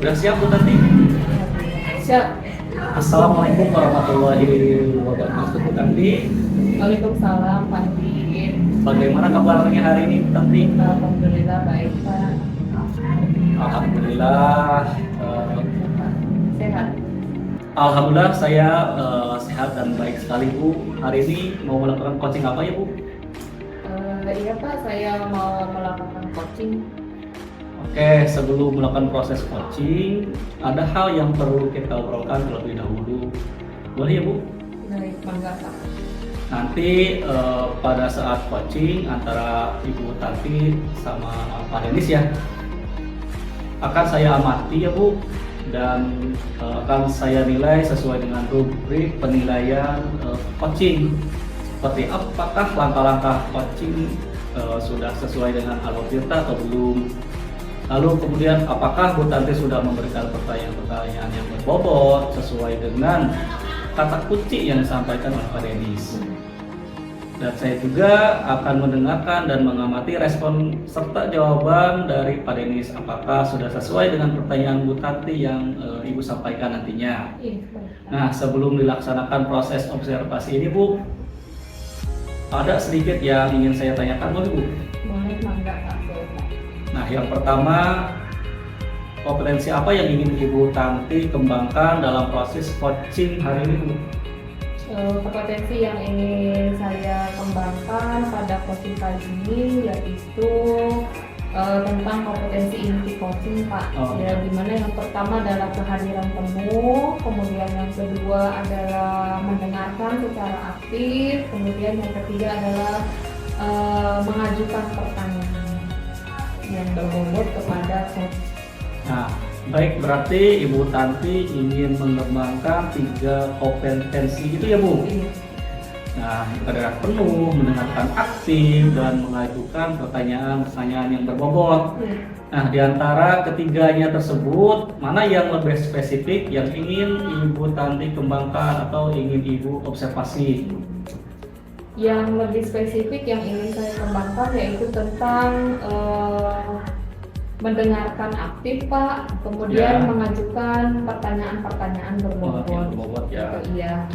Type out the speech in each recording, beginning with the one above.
Udah siap Bu Tanti? Siap. Assalamualaikum warahmatullahi wabarakatuh Bu Tanti. Waalaikumsalam Pak Din. Bagaimana kabarnya hari ini Bu Tanti? Alhamdulillah baik Pak. Alhamdulillah. Sehat. Alhamdulillah saya sehat dan baik sekali Bu. Hari ini mau melakukan coaching apa ya Bu? Iya Pak, saya mau melakukan coaching. Oke, sebelum melakukan proses coaching, ada hal yang perlu kita obrolkan terlebih dahulu. Boleh ya Bu? Baik, bangga Pak. Nanti pada saat coaching antara Ibu Tanti sama Pak Denis ya, akan saya amati ya Bu, dan akan saya nilai sesuai dengan rubrik penilaian coaching. Seperti apakah langkah-langkah coaching sudah sesuai dengan alur tirta atau belum. Lalu kemudian apakah Bu Tanti sudah memberikan pertanyaan-pertanyaan yang berbobot sesuai dengan kata kunci yang disampaikan oleh Pak Denis. Dan saya juga akan mendengarkan dan mengamati respon serta jawaban dari Pak Denis. Apakah sudah sesuai dengan pertanyaan Bu Tanti yang Ibu sampaikan nantinya. Iya, baik. Nah, sebelum dilaksanakan proses observasi ini Bu, ada sedikit yang ingin saya tanyakan boleh Bu? Boleh, bangga Pak. Boleh, Pak. Nah, yang pertama, kompetensi apa yang ingin Ibu Tanti kembangkan dalam proses coaching hari ini Bu? Kompetensi yang ingin saya kembangkan pada coaching kali ini yaitu tentang kompetensi inti coaching Pak. Ya, dimana yang pertama adalah kehadiran temu, kemudian yang kedua adalah mendengarkan secara aktif, kemudian yang ketiga adalah mengajukan pertanyaan yang berbobot kepada coach. Nah, baik, berarti Ibu Tanti ingin mengembangkan 3 kompetensi itu ya Bu? Iya. Nah, kehadiran penuh, mendengarkan aktif, dan mengajukan pertanyaan-pertanyaan yang berbobot. Iya. Nah, di antara ketiganya tersebut, mana yang lebih spesifik yang ingin Ibu Tanti kembangkan atau ingin Ibu observasi? Yang lebih spesifik yang ingin saya kembangkan yaitu tentang mendengarkan aktif Pak, kemudian Ya. mengajukan pertanyaan-pertanyaan berbobot. Berbobot ya. Iya.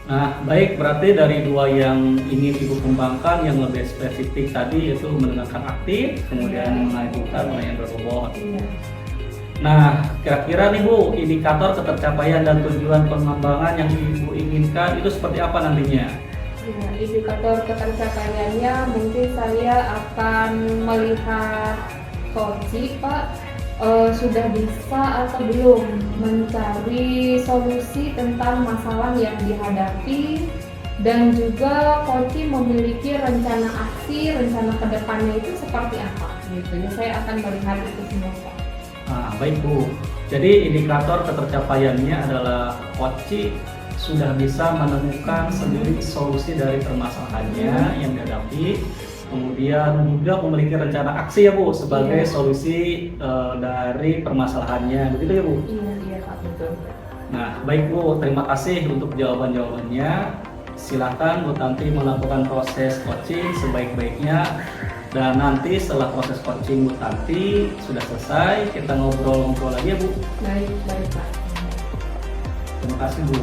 Nah, baik, berarti dari 2 yang ingin Ibu kembangkan, yang lebih spesifik tadi yaitu mendengarkan aktif, kemudian mengajukan pertanyaan berbobot. Iya. Nah, kira-kira nih Bu, indikator ketercapaian dan tujuan pengembangan yang Ibu inginkan itu seperti apa nantinya? Ya, indikator ketercapaiannya mungkin saya akan melihat coaching Pak sudah bisa atau belum mencari solusi tentang masalah yang dihadapi, dan juga coaching memiliki rencana aksi, rencana kedepannya itu seperti apa gitu ya. Saya akan melihat itu semua Pak. Nah, baik Bu. Jadi indikator ketercapaiannya adalah coach sudah bisa menemukan sendiri solusi dari permasalahannya yang dihadapi, kemudian juga memiliki rencana aksi ya Bu sebagai Iya. solusi dari permasalahannya, begitu ya Bu? Iya Pak, betul. Nah, baik Bu, terima kasih untuk jawaban-jawabannya. Silakan Bu Tanti melakukan proses coaching sebaik-baiknya. Dan nanti setelah proses coaching Bu Tanti sudah selesai, kita ngobrol-ngobrol lagi ya Bu. Baik Pak. Terima kasih Bu.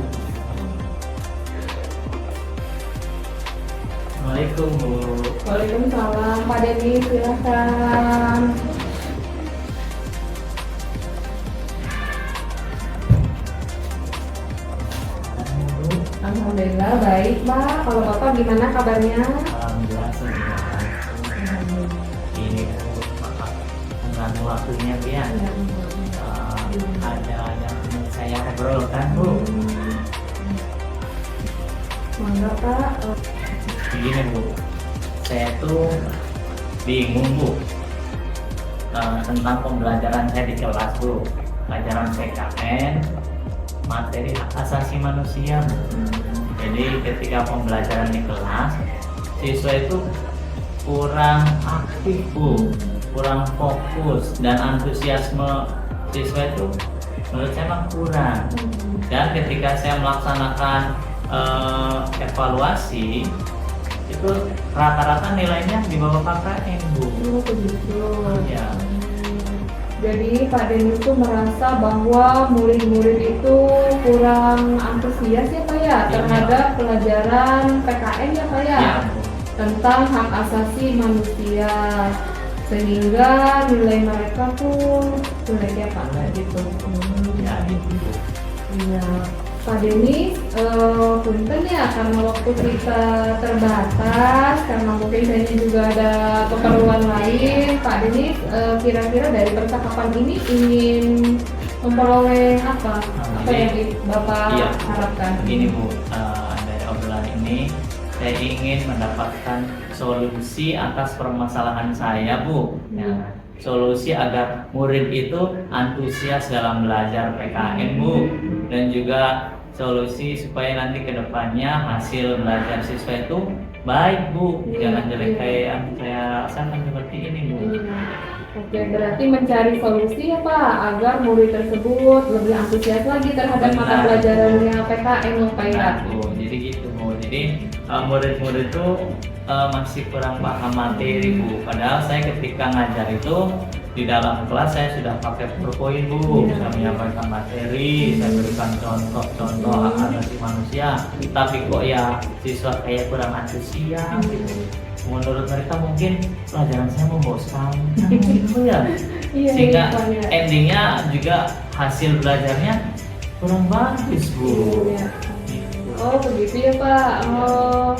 Assalamualaikum Bu. Waalaikumsalam Pak Denny, silakan. Alhamdulillah baik Pak. Kalau Bapak gimana kabarnya? Alhamdulillah sehat. Ini Bapak mengganggu waktunya Bu ya. Ada yang ingin saya obrolkan Bu. Mangga Pak. Begini Bu, saya tuh bingung Bu tentang pembelajaran saya di kelas Bu. Pelajaran PKN, materi hak asasi manusia Bu. Jadi ketika pembelajaran di kelas, siswa itu kurang aktif Bu, kurang fokus, dan antusiasme siswa itu menurut saya memang kurang. Dan ketika saya melaksanakan evaluasi, itu rata-rata nilainya di bawah KKM Bu. Oh begitu. Ya. Jadi Pak Denis itu merasa bahwa murid-murid itu kurang antusias ya Pak ya terhadap pelajaran PKN ya Pak ya, Iya, Bu. tentang hak asasi manusia, sehingga nilai mereka pun jelek ya Pak kayak gitu. Ya, gitu, Bu. Iya, Pak Denis, punten ya karena waktu kita terbatas, karena mungkin saya juga ada keperluan lain. Pak Denis, kira-kira dari percakapan ini ingin memperoleh apa? Apa yang Bapak Iya. harapkan? Begini Bu, dari obrolan ini saya ingin mendapatkan solusi atas permasalahan saya Bu. Ya, solusi agar murid itu antusias dalam belajar PKN Bu, dan juga solusi supaya nanti kedepannya hasil belajar siswa itu baik Bu, jangan jelek kayak yang saya rasakan seperti ini Bu. Iya. Oke, berarti mencari solusi ya Pak agar murid tersebut lebih antusias lagi terhadap mata Benar. pelajarannya PKN ya Pak ya. Nah, Bu, jadi gitu Bu. Jadi murid-murid itu masih kurang paham materi Bu. Padahal saya ketika ngajar itu di dalam kelas saya sudah pakai PowerPoint Bu, Iya. saya menyampaikan materi, saya berikan contoh-contoh hak asasi manusia. Tapi kok ya siswa kayak kurang antusias gitu. Menurut mereka mungkin pelajaran saya membosankan gitu ya. Iya, Sehingga iya, Pak, ya. endingnya juga hasil belajarnya kurang bagus Bu. Iya. Gitu. Oh begitu ya Pak. Oh.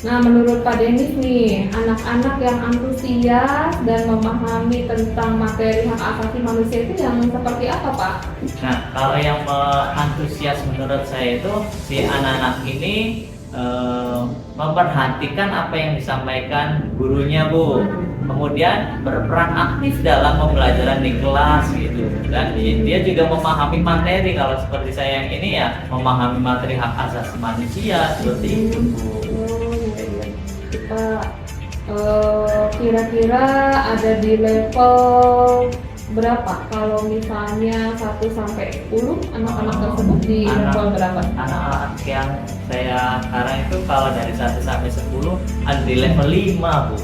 Nah menurut Pak Denis nih, anak-anak yang antusias dan memahami tentang materi hak asasi manusia itu yang seperti apa Pak? Nah, kalau yang antusias menurut saya itu si anak-anak ini memperhatikan apa yang disampaikan gurunya Bu, kemudian berperan aktif dalam pembelajaran di kelas gitu, dan dia juga memahami materi. Kalau seperti saya yang ini ya memahami materi hak asasi manusia seperti itu Bu. Oh iya iya. Pak, kira-kira ada di level berapa? Kalau misalnya 1 sampai 10 anak-anak tersebut di level berapa? Anak-anak yang saya sekarang itu kalau dari 1 sampai 10 ada di level 5 Bu.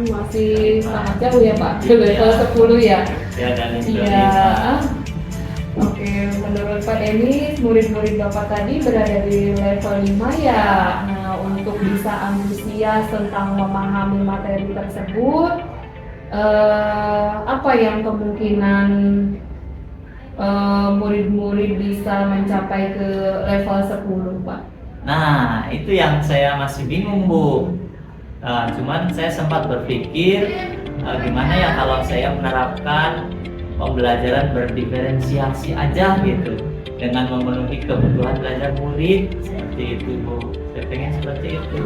Masih sangat jauh ya Pak, di Iya. level 10 ya? Ya, dan level Iya. 5. Oke, menurut Pak Denis, murid-murid Bapak tadi berada di level 5 ya. Nah, untuk bisa antusias tentang memahami materi tersebut, apa yang kemungkinan murid-murid bisa mencapai ke level 10 Pak? Nah, itu yang saya masih bingung Bu. Cuman saya sempat berpikir gimana ya kalau saya menerapkan pembelajaran berdiferensiasi aja gitu, dengan memenuhi kebutuhan belajar murid seperti itu Bu. Saya pengen seperti itu.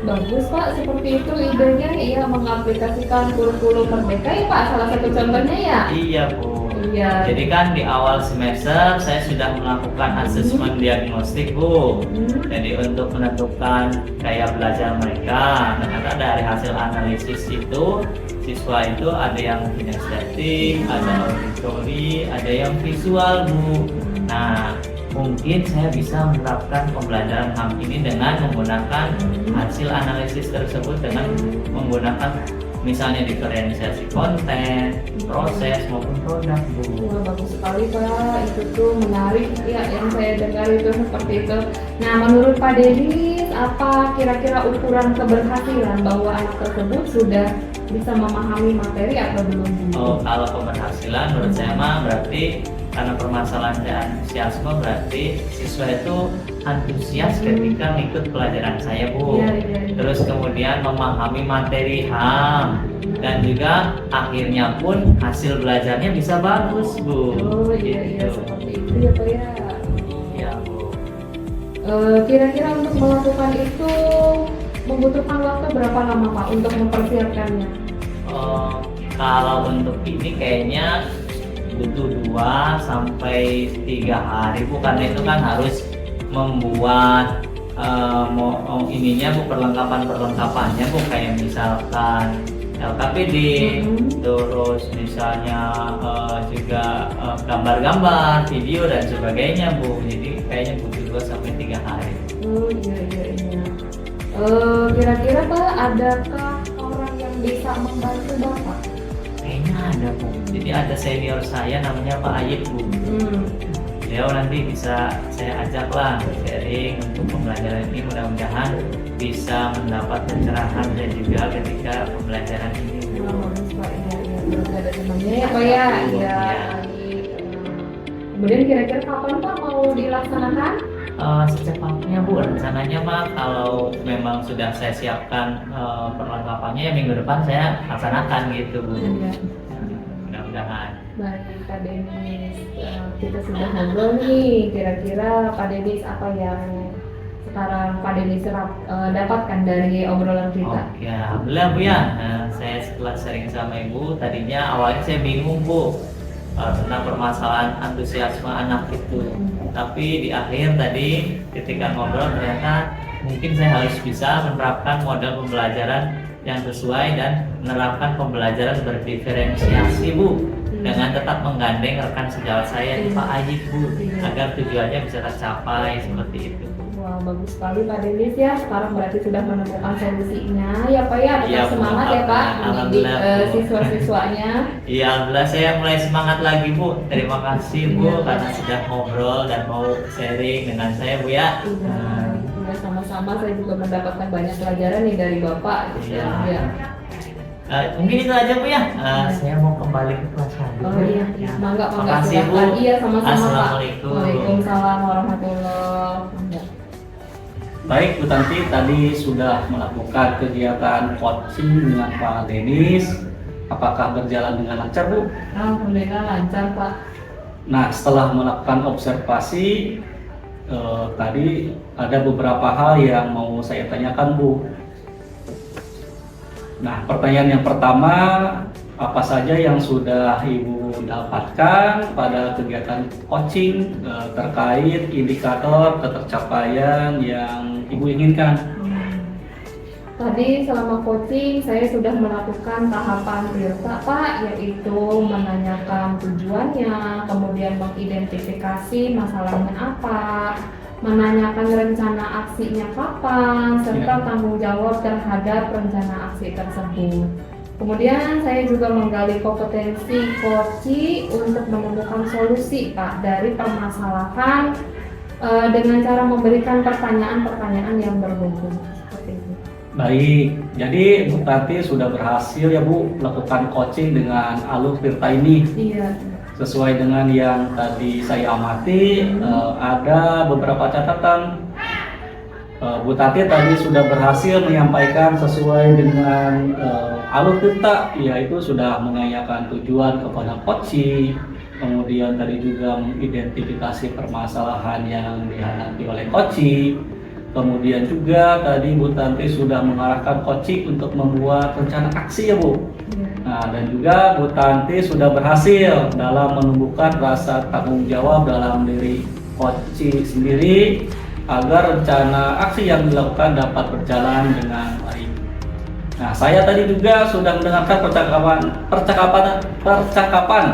Bagus Pak, seperti itu idenya ya, mengaplikasikan kurikulum merdeka ya Pak, salah satu contohnya ya. Iya Bu. Iya. Jadi kan di awal semester saya sudah melakukan asesmen diagnostik Bu. Jadi untuk menentukan gaya belajar mereka, ternyata dari hasil analisis itu siswa itu ada yang kinestetik, ada auditory, ada yang visual Bu. Nah, mungkin saya bisa menerapkan pembelajaran HAM ini dengan menggunakan hasil analisis tersebut dengan menggunakan misalnya diferensiasi konten, proses maupun produk Bu. Wah, bagus sekali Pak, itu tuh menarik ya yang saya dengar itu seperti itu. Nah, menurut Pak Denis, apa kira-kira ukuran keberhasilan bahwa anak tersebut sudah bisa memahami materi atau belum? Oh, kalau keberhasilan menurut saya mah berarti karena permasalahan dan antusiasme, berarti siswa itu antusias ketika ngikut pelajaran saya Bu. Iya. Terus kemudian memahami materi HAM, dan juga akhirnya pun hasil belajarnya bisa bagus Bu. Oh iya, Gitu. seperti itu ya Pak ya. Iya Bu. Kira-kira untuk melakukan itu membutuhkan waktu berapa lama Pak untuk mempersiapkannya? Kalau untuk ini kayaknya butuh 2 sampai 3 hari Bu, karena itu kan harus membuat ininya Bu, perlengkapannya Bu, kayak misalkan LKPD, terus misalnya juga gambar-gambar, video dan sebagainya Bu. Jadi kayaknya butuh 2 sampai 3 hari. Oh iya. Kira-kira Pak, adakah orang yang bisa membantu Bapak? Kayaknya ada Bu. Jadi ada senior saya namanya Pak Ayib Bu. Beliau nanti bisa saya ajaklah sharing untuk pembelajaran ini, mudah-mudahan bisa mendapat pencerahan dan juga ketika pembelajaran ini Bu. Bagus Pak, iya, berarti ada temannya ya Pak ya. Iya. Baik. Kemudian kira-kira kapan Pak mau dilaksanakan? Secepatnya Bu, rencananya Pak kalau memang sudah saya siapkan perlengkapannya ya minggu depan saya laksanakan gitu Bu. Iya. Mudah-mudahan. Baik Pak Denis, kita sudah ngobrol nih, kira-kira Pak Denis apa yang sekarang Pak Denis dapatkan dari obrolan kita? Oke, alhamdulillah Bu ya. Nah, saya setelah sharing sama Ibu, tadinya awalnya saya bingung Bu tentang permasalahan antusiasme anak itu. Tapi di akhir tadi ketika ngobrol ternyata mungkin saya harus bisa menerapkan model pembelajaran yang sesuai dan menerapkan pembelajaran berdiferensiasi Bu, dengan tetap menggandeng rekan sejawat saya Pak Ajib Bu, agar tujuannya bisa tercapai seperti itu. Wah, bagus sekali Pak Denis ya. Sekarang berarti sudah menemukan solusinya ya Pak ya. Tetap Iya, Bu. semangat ya Pak mendidik Alhamdulillah, Bu. siswa-siswanya. Iya, alhamdulillah saya mulai semangat lagi Bu. Terima kasih Bu karena sudah ngobrol dan mau sharing dengan saya Bu ya. Iya, sama-sama saya juga mendapatkan banyak pelajaran nih dari Bapak. Iya. Ya. Mungkin itu aja Bu ya. Saya mau kembali ke kelas lagi. Oh iya, mangga Makasih, Bu. silakan. Iya, sama-sama Pak. Assalamualaikum. Waalaikumsalam warahmatullahi wabarakatuh. Baik Bu Tanti, tadi sudah melakukan kegiatan coaching dengan Pak Denis. Apakah berjalan dengan lancar Bu? Alhamdulillah lancar Pak. Nah, setelah melakukan observasi, tadi ada beberapa hal yang mau saya tanyakan Bu. Nah, pertanyaan yang pertama, apa saja yang sudah Ibu dapatkan pada kegiatan coaching terkait indikator ketercapaian yang Ibu inginkan? Tadi selama coaching saya sudah melakukan tahapan PIRTA Pak, yaitu menanyakan tujuannya, kemudian mengidentifikasi masalahnya apa, menanyakan rencana aksinya kapan, serta tanggung jawab terhadap rencana aksi tersebut. Kemudian saya juga menggali kompetensi coaching untuk menemukan solusi Pak dari permasalahan dengan cara memberikan pertanyaan-pertanyaan yang berhubung. Seperti itu. Baik, jadi Bu Tanti sudah berhasil ya Bu melakukan coaching dengan alur PIRTA ini. Iya. Sesuai dengan yang tadi saya amati, ada beberapa catatan. Bu Tati tadi sudah berhasil menyampaikan sesuai dengan alur PIRTA, yaitu sudah menanyakan tujuan kepada coaching, kemudian tadi juga mengidentifikasi permasalahan yang dihadapi oleh coaching, kemudian juga tadi Bu Tanti sudah mengarahkan coaching untuk membuat rencana aksi ya Bu. Nah, dan juga Bu Tanti sudah berhasil dalam menumbuhkan rasa tanggung jawab dalam diri coaching sendiri agar rencana aksi yang dilakukan dapat berjalan dengan baik. Nah, saya tadi juga sudah mendengarkan percakapan.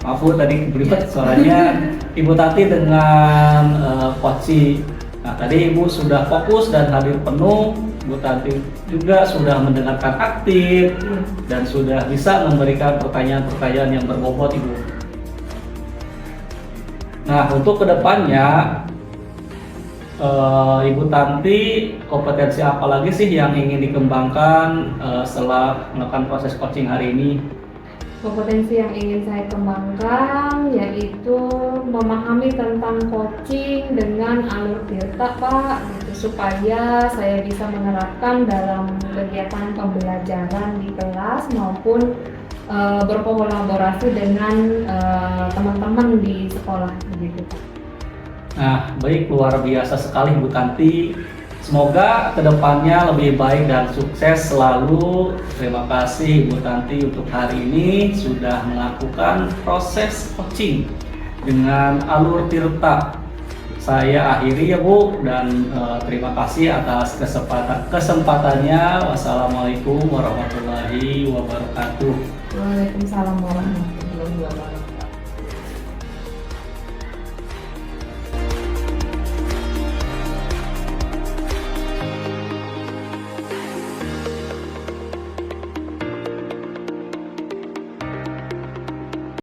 Maaf Bu, tadi beribet suaranya Ibu Tati dengan coaching. Nah, tadi Ibu sudah fokus dan hadir penuh. Bu Tanti juga sudah mendengarkan aktif dan sudah bisa memberikan pertanyaan-pertanyaan yang berbobot Ibu. Nah, untuk kedepannya Ibu Tanti kompetensi apa lagi sih yang ingin dikembangkan setelah melakukan proses coaching hari ini? Kompetensi yang ingin saya kembangkan yaitu memahami tentang coaching dengan alur PIRTA Pak, gitu, supaya saya bisa menerapkan dalam kegiatan pembelajaran di kelas maupun berkolaborasi dengan teman-teman di sekolah begitu Pak. Nah, baik, luar biasa sekali Bu Tanti. Semoga kedepannya lebih baik dan sukses selalu. Terima kasih Bu Tanti untuk hari ini sudah melakukan proses coaching dengan alur PIRTA. Saya akhiri ya Bu, dan terima kasih atas kesempatannya. Wassalamualaikum warahmatullahi wabarakatuh. Waalaikumsalam warahmatullahi wabarakatuh.